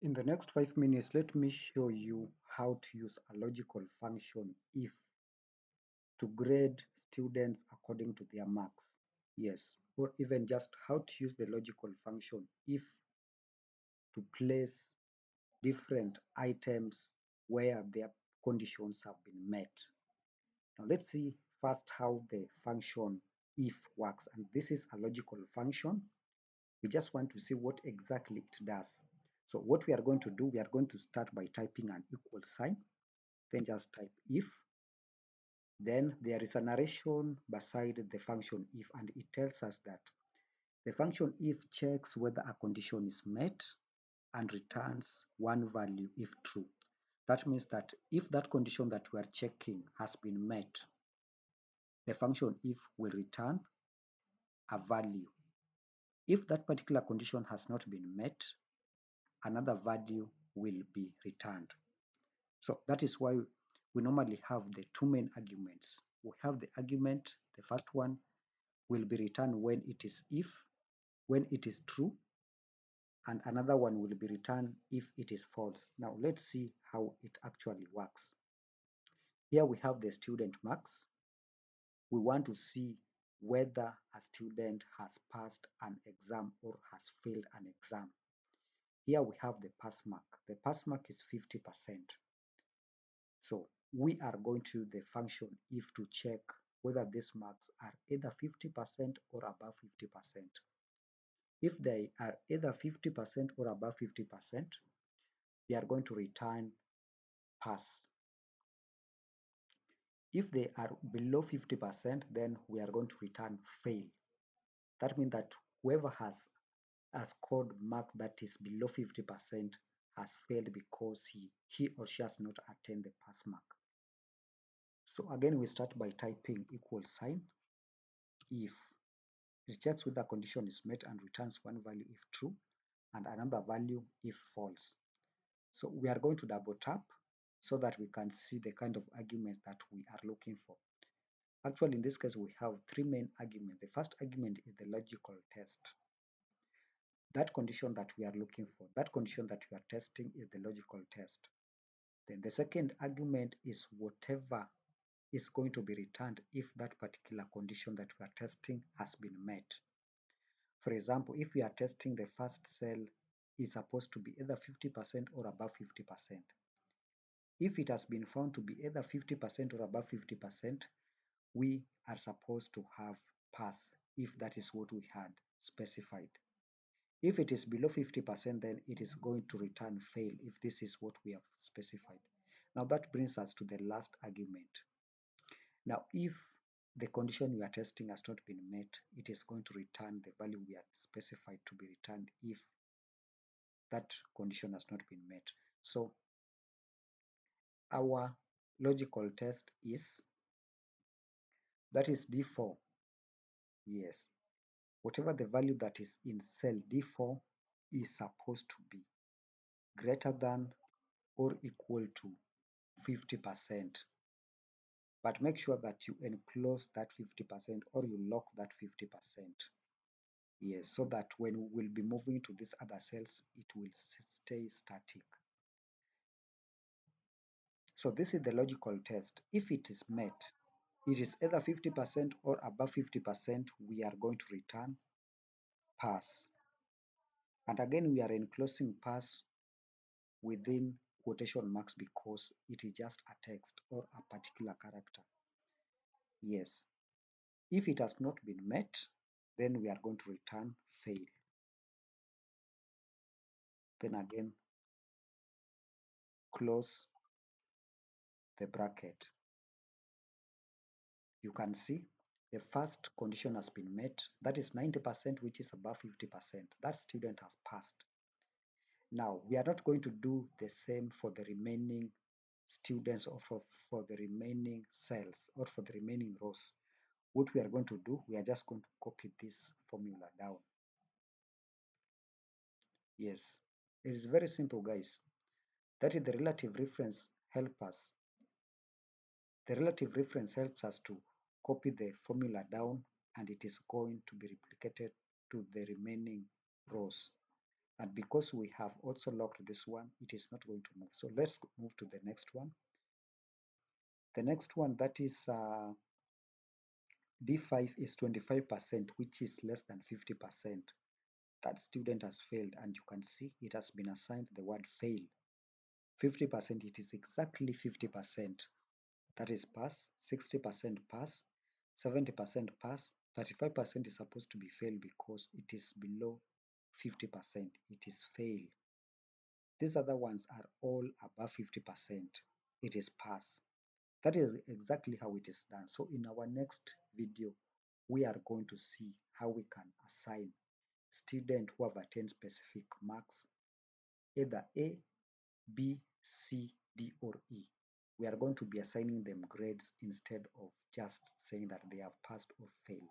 In the next 5 minutes, let me show you how to use a logical function if to grade students according to their marks. Yes, or even just how to use the logical function if to place different items where their conditions have been met. Now let's see first how the function if works, and this is a logical function. We just want to see what exactly it does. So what we are going to do, we are going to start by typing an equal sign, then just type if. Then there is a narration beside the function if, and it tells us that the function if checks whether a condition is met and returns one value if true. That means that if that condition that we are checking has been met, the function if will return a value. If that particular condition has not been met, another value will be returned. So that is why we normally have the two main arguments. We have the argument, the first one will be returned when it is if, when it is true, and another one will be returned if it is false. Now let's see how it actually works. Here we have the student marks. We want to see whether a student has passed an exam or has failed an exam. Here we have the pass mark. The pass mark is 50%. So we are going to use the function if to check whether these marks are either 50% or above 50%. If they are either 50% or above 50%, we are going to return pass. If they are below 50%, then we are going to return fail. That means that whoever has a scored mark that is below 50% has failed because he or she has not attained the pass mark. So again, we start by typing equal sign if. It checks whether the condition is met and returns one value if true and another value if false. So we are going to double tap so that we can see the kind of argument that we are looking for. Actually, in this case, we have three main arguments. The first argument is the logical test. That condition that we are looking for, that condition that we are testing is the logical test. Then the second argument is whatever is going to be returned if that particular condition that we are testing has been met. For example, if we are testing the first cell is supposed to be either 50% or above 50%. If it has been found to be either 50% or above 50%, we are supposed to have pass if that is what we had specified. If it is below 50%, then it is going to return fail if this is what we have specified. Now that brings us to the last argument. Now if the condition we are testing has not been met, it is going to return the value we had specified to be returned if that condition has not been met. So our logical test is, that is D4. Yes, whatever the value that is in cell D4 is supposed to be greater than or equal to 50%. But make sure that you enclose that 50% or you lock that 50%. Yes, so that when we will be moving to these other cells, it will stay static. So this is the logical test. If it is met, it is either 50% or above 50%, we are going to return pass. And again, we are enclosing pass within quotation marks because it is just a text or a particular character. Yes. If it has not been met, then we are going to return fail. Then again, close the bracket. You can see the first condition has been met, that is 90%, which is above 50%. That student has passed. Now, we are not going to do the same for the remaining students or for the remaining cells or for the remaining rows. What we are going to do, we are just going to copy this formula down. Yes, it is very simple, guys. That is the relative reference help us. The relative reference helps us to copy the formula down and it is going to be replicated to the remaining rows. And because we have also locked this one, it is not going to move. So let's move to the next one. The next one, that is D5 is 25%, which is less than 50%. That student has failed, and you can see it has been assigned the word fail. 50%, it is exactly 50%. That is pass, 60% pass, 70% pass, 35% is supposed to be fail because it is below 50%. It is fail. These other ones are all above 50%. It is pass. That is exactly how it is done. So in our next video, we are going to see how we can assign students who have attained specific marks, either A, B, C, D, or E. We are going to be assigning them grades instead of just saying that they have passed or failed.